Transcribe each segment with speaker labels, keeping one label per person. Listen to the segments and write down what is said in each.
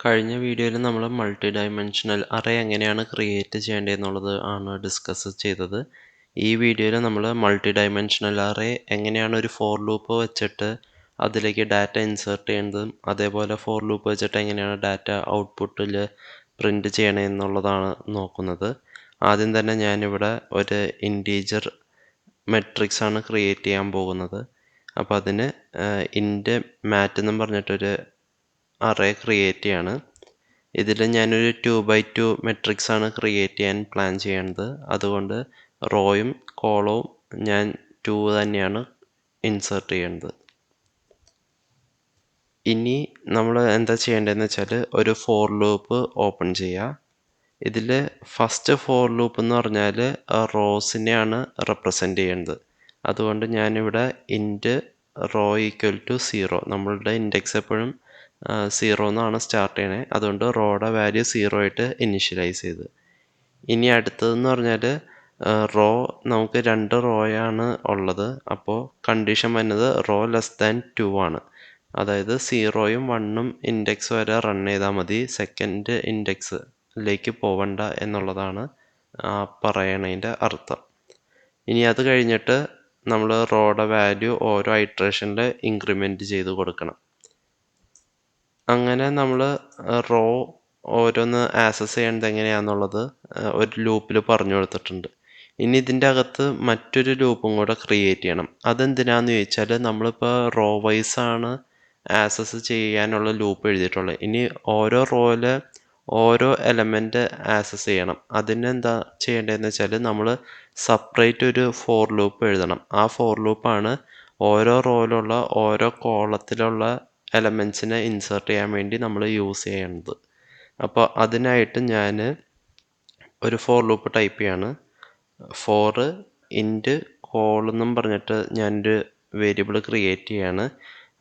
Speaker 1: കഴിഞ്ഞ വീഡിയോയിൽ നമ്മൾ മൾട്ടി ഡയമെൻഷണൽ അറേ എങ്ങനെയാണ് ക്രിയേറ്റ് ചെയ്യേണ്ടതെന്നുള്ളത് ആണ് ഡിസ്കസ് ചെയ്തത്. ഈ വീഡിയോയിൽ നമ്മൾ മൾട്ടി ഡയമെൻഷണൽ അറേ എങ്ങനെയാണ് ഒരു ഫോർ ലൂപ്പ് വെച്ചിട്ട് അതിലേക്ക് ഡാറ്റ ഇൻസേർട്ട് ചെയ്യുന്നതും അതേപോലെ ഫോർ ലൂപ്പ് വെച്ചിട്ട് എങ്ങനെയാണ് ഡാറ്റ ഔട്ട്പുട്ടിൽ പ്രിൻ്റ് ചെയ്യണമെന്നുള്ളതാണ് നോക്കുന്നത്. ആദ്യം തന്നെ ഞാനിവിടെ ഒരു ഇൻറ്റീജർ മെട്രിക്സ് ആണ് ക്രിയേറ്റ് ചെയ്യാൻ പോകുന്നത്. അപ്പോൾ അതിന് ഇൻറ്റ് മാറ്റ് എന്നും പറഞ്ഞിട്ടൊരു അറേ ക്രിയേറ്റ് ചെയ്യാണ്. ഇതിൽ ഞാനൊരു 2x2 മെട്രിക്സ് ആണ് ക്രിയേറ്റ് ചെയ്യാൻ പ്ലാൻ ചെയ്യുന്നത്. അതുകൊണ്ട് റോയും കോളവും ഞാൻ 2 തന്നെയാണ് ഇൻസേർട്ട് ചെയ്യുന്നത്. ഇനി നമ്മൾ എന്താ ചെയ്യേണ്ടതെന്ന് വെച്ചാൽ ഒരു ഫോർ ലൂപ്പ് ഓപ്പൺ ചെയ്യുക. ഇതിൽ ഫസ്റ്റ് ഫോർ ലൂപ്പ് എന്ന് പറഞ്ഞാൽ റോസിനെയാണ് റെപ്രസെൻ്റ് ചെയ്യുന്നത്. അതുകൊണ്ട് ഞാനിവിടെ ഇൻറ്റ് റോ ഈക്വൽ ടു 0, നമ്മളുടെ ഇൻഡെക്സ് എപ്പോഴും 0 എന്നാണ് സ്റ്റാർട്ട് ചെയ്യണേ. അതുകൊണ്ട് റോയുടെ വാല്യൂ 0 ആയിട്ട് ഇനിഷ്യലൈസ് ചെയ്ത്. ഇനി അടുത്തതെന്ന് പറഞ്ഞാൽ റോ നമുക്ക് 2 റോയാണ് ഉള്ളത്. അപ്പോൾ കണ്ടീഷൻ വരുന്നത് റോ ലെസ് ദാൻ 2 ആണ്. അതായത് 0യും 1ഉം ഇൻഡെക്സ് വരെ റൺ ചെയ്താൽ മതി, സെക്കൻഡ് ഇൻഡെക്സിലേക്ക് പോവണ്ട എന്നുള്ളതാണ് പറയണതിൻ്റെ അർത്ഥം. ഇനി അത് കഴിഞ്ഞിട്ട് നമ്മൾ റോയുടെ വാല്യൂ ഓരോ ഐട്രേഷനിൽ ഇൻക്രിമെൻറ്റ് ചെയ്ത് കൊടുക്കണം. അങ്ങനെ നമ്മൾ റോ ഓരോന്ന് ആക്സസ് ചെയ്യേണ്ടത് എങ്ങനെയാണെന്നുള്ളത് ഒരു ലൂപ്പിൽ പറഞ്ഞു കൊടുത്തിട്ടുണ്ട്. ഇനി ഇതിൻ്റെ അകത്ത് മറ്റൊരു ലൂപ്പും കൂടെ ക്രിയേറ്റ് ചെയ്യണം. അതെന്തിനാന്ന് ചോദിച്ചാൽ നമ്മളിപ്പോൾ റോ വൈസ് ആണ് ആക്സസ് ചെയ്യാനുള്ള ലൂപ്പ് എഴുതിയിട്ടുള്ളത്. ഇനി ഓരോ റോയിൽ ഓരോ എലമെൻറ്റ് ആക്സസ് ചെയ്യണം. അതിനെന്താ ചെയ്യേണ്ടതെന്ന് വെച്ചാൽ നമ്മൾ സെപ്പറേറ്റ് ഒരു ഫോർ ലൂപ്പ് എഴുതണം. ആ ഫോർ ലൂപ്പാണ് ഓരോ റോയിലുള്ള ഓരോ കോളത്തിലുള്ള എലമെൻറ്റ്സിനെ ഇൻസേർട്ട് ചെയ്യാൻ വേണ്ടി നമ്മൾ യൂസ് ചെയ്യുന്നത്. അപ്പോൾ അതിനായിട്ട് ഞാൻ ഒരു ഫോർ ലൂപ്പ് ടൈപ്പ് ചെയ്യാണ്. ഫോർ ഇൻറ്റ് കോൾ എന്നും പറഞ്ഞിട്ട് ഞാനൊരു വേരിയബിൾ ക്രിയേറ്റ് ചെയ്യാണ്.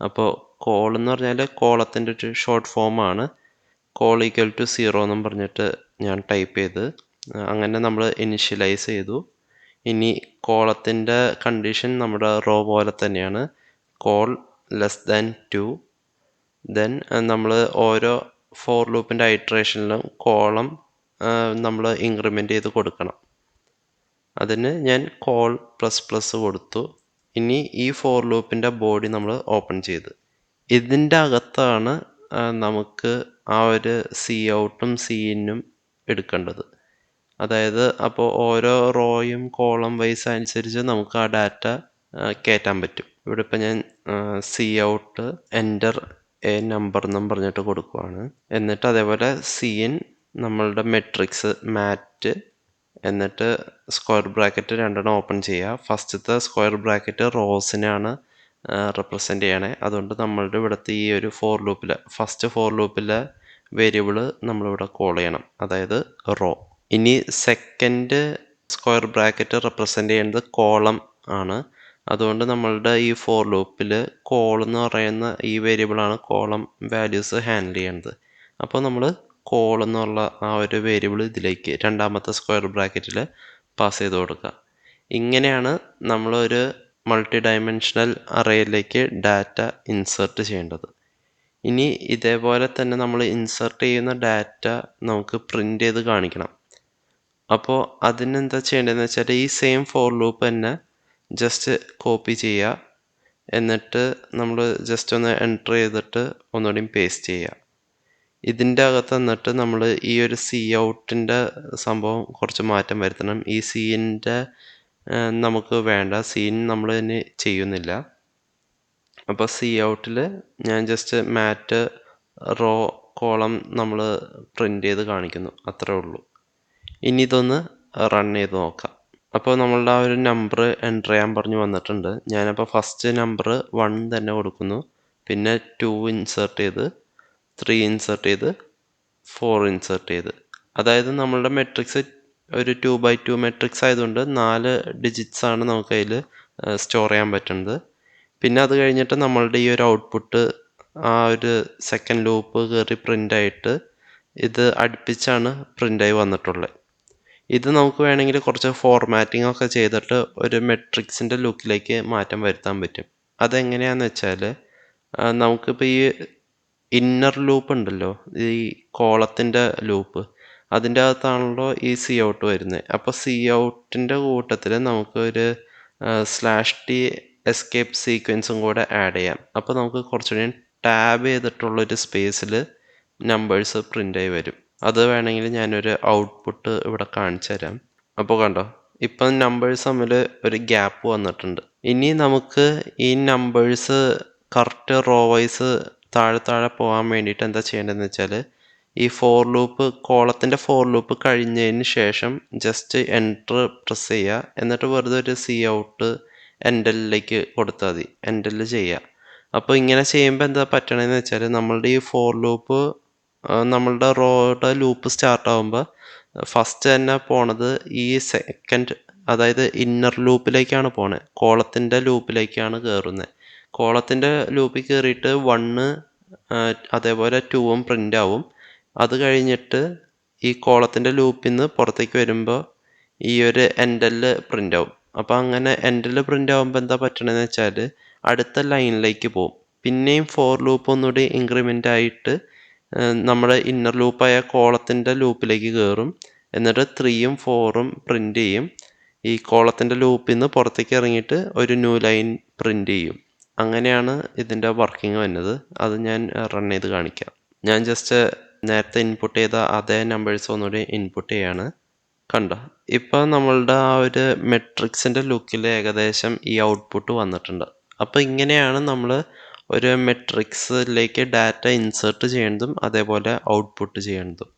Speaker 1: അപ്പോൾ കോൾ എന്ന് പറഞ്ഞാൽ കോളത്തിൻ്റെ ഒരു ഷോർട്ട് ഫോമാണ്. കോൾ ഈക്വൽ ടു 0 എന്നും പറഞ്ഞിട്ട് ഞാൻ ടൈപ്പ് ചെയ്ത് അങ്ങനെ നമ്മൾ ഇനിഷ്യലൈസ് ചെയ്തു. ഇനി കോളത്തിൻ്റെ കണ്ടീഷൻ നമ്മുടെ റോ പോലെ തന്നെയാണ്, കോൾ ലെസ് ദാൻ 2. ദെൻ നമ്മൾ ഓരോ ഫോർ ലൂപ്പിൻ്റെ ഐട്രേഷനിലും കോളം നമ്മൾ ഇൻക്രിമെൻ്റ് ചെയ്ത് കൊടുക്കണം. അതിന് ഞാൻ കോൾ ++ കൊടുത്തു. ഇനി ഈ ഫോർ ലൂപ്പിൻ്റെ ബോഡി നമ്മൾ ഓപ്പൺ ചെയ്ത് ഇതിൻ്റെ അകത്താണ് നമുക്ക് ആ ഒരു സി ഔട്ടും സി ഇന്നും എടുക്കേണ്ടത്. അതായത് അപ്പോൾ ഓരോ റോയും കോളം വൈസ് അനുസരിച്ച് നമുക്ക് ആ ഡാറ്റ കയറ്റാൻ പറ്റും. ഇവിടെ ഇപ്പം ഞാൻ C out enter A number എന്നും പറഞ്ഞിട്ട് കൊടുക്കുവാണ്. എന്നിട്ട് അതേപോലെ സി ഇൻ നമ്മളുടെ മെട്രിക്സ് മാറ്റ്, എന്നിട്ട് സ്ക്വയർ ബ്രാക്കറ്റ് രണ്ടെണ്ണം ഓപ്പൺ ചെയ്യുക. ഫസ്റ്റത്തെ സ്ക്വയർ ബ്രാക്കറ്റ് റോസിനാണ് റെപ്രസെൻ്റ് ചെയ്യണേ. അതുകൊണ്ട് നമ്മളുടെ ഇവിടുത്തെ ഈ ഒരു ഫോർ ലൂപ്പിൽ ഫസ്റ്റ് ഫോർ ലൂപ്പിലെ വേരിയബിൾ നമ്മളിവിടെ കോൾ ചെയ്യണം, അതായത് റോ. ഇനി സെക്കൻഡ് സ്ക്വയർ ബ്രാക്കറ്റ് റെപ്രസെൻ്റ് ചെയ്യുന്നത് കോളം ആണ്. അതുകൊണ്ട് നമ്മളുടെ ഈ ഫോർ ലൂപ്പിൽ കോൾ എന്ന് പറയുന്ന ഈ വേരിയബിളാണ് കോളം വാല്യൂസ് ഹാൻഡിൽ ചെയ്യുന്നത്. അപ്പോൾ നമ്മൾ കോൾ എന്നുള്ള ആ ഒരു വേരിയബിൾ ഇതിലേക്ക് രണ്ടാമത്തെ സ്ക്വയർ ബ്രാക്കറ്റിൽ പാസ് ചെയ്ത് കൊടുക്കുക. ഇങ്ങനെയാണ് നമ്മളൊരു മൾട്ടി ഡയമെൻഷണൽ അറേയിലേക്ക് ഡാറ്റ ഇൻസേർട്ട് ചെയ്യേണ്ടത്. ഇനി ഇതേപോലെ തന്നെ നമ്മൾ ഇൻസേർട്ട് ചെയ്യുന്ന ഡാറ്റ നമുക്ക് പ്രിൻ്റ് ചെയ്ത് കാണിക്കണം. അപ്പോൾ അതിനെന്താ ചെയ്യേണ്ടതെന്ന് വെച്ചാൽ ഈ സെയിം ഫോർ ലൂപ്പ് തന്നെ ജസ്റ്റ് കോപ്പി ചെയ്യുക. എന്നിട്ട് നമ്മൾ ജസ്റ്റ് ഒന്ന് എൻ്റർ ചെയ്തിട്ട് ഒന്നുകൂടി പേസ്റ്റ് ചെയ്യുക. ഇതിൻ്റെ അകത്ത് എന്നിട്ട് നമ്മൾ ഈ ഒരു സി ഔട്ടിൻ്റെ സംഭവം കുറച്ച് മാറ്റം വരുത്തണം. ഈ സീൻ്റെ നമുക്ക് വേണ്ട, സീൻ നമ്മൾ തന്നെ ചെയ്യുന്നില്ല. അപ്പോൾ സി ഔട്ടിൽ ഞാൻ ജസ്റ്റ് മാറ്റ് റോ കോളം നമ്മൾ പ്രിൻ്റ് ചെയ്ത് കാണിക്കുന്നു, അത്രേ ഉള്ളൂ. ഇനി ഇതൊന്ന് റൺ ചെയ്ത് നോക്കാം. അപ്പോൾ നമ്മളുടെ ആ ഒരു നമ്പർ എൻ്റർ ചെയ്യാൻ പറഞ്ഞു വന്നിട്ടുണ്ട്. ഞാനപ്പോൾ ഫസ്റ്റ് നമ്പർ 1 തന്നെ കൊടുക്കുന്നു, പിന്നെ 2 ഇൻസേർട്ട് ചെയ്ത് 3 ഇൻസേർട്ട് ചെയ്ത് 4 ഇൻസേർട്ട് ചെയ്ത്. അതായത് നമ്മളുടെ മെട്രിക്സ് ഒരു 2x2 മെട്രിക്സ് ആയതുകൊണ്ട് 4 ഡിജിറ്റ്സ് ആണ് നമുക്ക് അതിൽ സ്റ്റോർ ചെയ്യാൻ പറ്റുന്നത്. പിന്നെ അത് കഴിഞ്ഞിട്ട് നമ്മളുടെ ഈ ഒരു ഔട്ട്പുട്ട് ആ ഒരു സെക്കൻഡ് ലൂപ്പ് കയറി പ്രിൻ്റായിട്ട് ഇത് അടുപ്പിച്ചാണ് പ്രിൻ്റായി വന്നിട്ടുള്ളത്. ഇത് നമുക്ക് വേണമെങ്കിൽ കുറച്ച് ഫോർമാറ്റിംഗ് ഒക്കെ ചെയ്തിട്ട് ഒരു മെട്രിക്സിൻ്റെ ലുക്കിലേക്ക് മാറ്റം വരുത്താൻ പറ്റും. അതെങ്ങനെയാണെന്ന് വെച്ചാൽ നമുക്കിപ്പോൾ ഈ ഇന്നർ ലൂപ്പ് ഉണ്ടല്ലോ, ഈ കോളത്തിൻ്റെ ലൂപ്പ്, അതിൻ്റെ അകത്താണല്ലോ ഈ സി ഔട്ട് വരുന്നത്. അപ്പോൾ സി ഔട്ടിൻ്റെ കൂട്ടത്തിൽ നമുക്ക് ഒരു /t എസ്കേപ്പ് സീക്വൻസും കൂടെ ആഡ് ചെയ്യാം. അപ്പോൾ നമുക്ക് കുറച്ചുകൂടി ടാബ് ചെയ്തിട്ടുള്ളൊരു സ്പേസിൽ നമ്പേഴ്സ് പ്രിൻ്റ് ആയി വരും. അത് വേണമെങ്കിൽ ഞാനൊരു ഔട്ട്പുട്ട് ഇവിടെ കാണിച്ചു തരാം. അപ്പോൾ കണ്ടോ, ഇപ്പം നമ്പേഴ്സ് തമ്മിൽ ഒരു ഗ്യാപ്പ് വന്നിട്ടുണ്ട്. ഇനി നമുക്ക് ഈ നമ്പേഴ്സ് കറക്റ്റ് റോ വൈസ് താഴെ താഴെ പോകാൻ വേണ്ടിയിട്ട് എന്താ ചെയ്യേണ്ടതെന്ന് വെച്ചാൽ, ഈ ഫോർ ലൂപ്പ്, കോളത്തിൻ്റെ ഫോർ ലൂപ്പ് കഴിഞ്ഞതിന് ശേഷം ജസ്റ്റ് എൻറ്റർ പ്രസ് ചെയ്യുക. എന്നിട്ട് വെറുതെ ഒരു സി ഔട്ട് എൻഡലിലേക്ക് കൊടുത്താൽ മതി, എൻഡൽ ചെയ്യുക. അപ്പോൾ ഇങ്ങനെ ചെയ്യുമ്പോൾ എന്താ പറ്റണമെന്ന് വെച്ചാൽ, നമ്മളുടെ ഈ ഫോർ ലൂപ്പ്, നമ്മളുടെ റോയുടെ ലൂപ്പ് സ്റ്റാർട്ട് ആകുമ്പോൾ ഫസ്റ്റ് തന്നെ പോണത് ഈ സെക്കൻഡ്, അതായത് ഇന്നർ ലൂപ്പിലേക്കാണ് പോണത്, കോളത്തിൻ്റെ ലൂപ്പിലേക്കാണ് കയറുന്നത്. കോളത്തിൻ്റെ ലൂപ്പിൽ കയറിയിട്ട് 1 അതേപോലെ 2ഉം പ്രിൻ്റ് ആവും. അത് കഴിഞ്ഞിട്ട് ഈ കോളത്തിൻ്റെ ലൂപ്പിൽ നിന്ന് പുറത്തേക്ക് വരുമ്പോൾ ഈ ഒരു എൻഡലിൽ പ്രിൻ്റ് ആവും. അപ്പോൾ അങ്ങനെ എൻഡലിൽ പ്രിൻ്റ് ആകുമ്പോൾ എന്താ പറ്റണമെന്ന് വെച്ചാൽ, അടുത്ത ലൈനിലേക്ക് പോകും. പിന്നെയും ഫോർ ലൂപ്പ് ഒന്നുകൂടി ഇൻക്രിമെൻ്റ് ആയിട്ട് നമ്മുടെ ഇന്നർ ലൂപ്പായ കോളത്തിൻ്റെ ലൂപ്പിലേക്ക് കയറും. എന്നിട്ട് 3ഉം 4ഉം പ്രിൻ്റ് ചെയ്യും. ഈ കോളത്തിൻ്റെ ലൂപ്പിൽ നിന്ന് പുറത്തേക്ക് ഇറങ്ങിയിട്ട് ഒരു ന്യൂ ലൈൻ പ്രിൻ്റ് ചെയ്യും. അങ്ങനെയാണ് ഇതിൻ്റെ വർക്കിംഗ് വരുന്നത്. അത് ഞാൻ റൺ ചെയ്ത് കാണിക്കാം. ഞാൻ ജസ്റ്റ് നേരത്തെ ഇൻപുട്ട് ചെയ്ത അതേ നമ്പേഴ്സ് ഒന്നുകൂടി ഇൻപുട്ട് ചെയ്യാണ്. കണ്ടോ, ഇപ്പോൾ നമ്മളുടെ ആ ഒരു മെട്രിക്സിൻ്റെ ലുക്കിൽ ഏകദേശം ഈ ഔട്ട്പുട്ട് വന്നിട്ടുണ്ട്. അപ്പോൾ ഇങ്ങനെയാണ് നമ്മൾ ഒരു മെട്രിക്സിലേക്ക് ഡാറ്റ ഇൻസേർട്ട് ചെയ്യേണ്ടതും അതേപോലെ ഔട്ട്പുട്ട് ചെയ്യേണ്ടതും.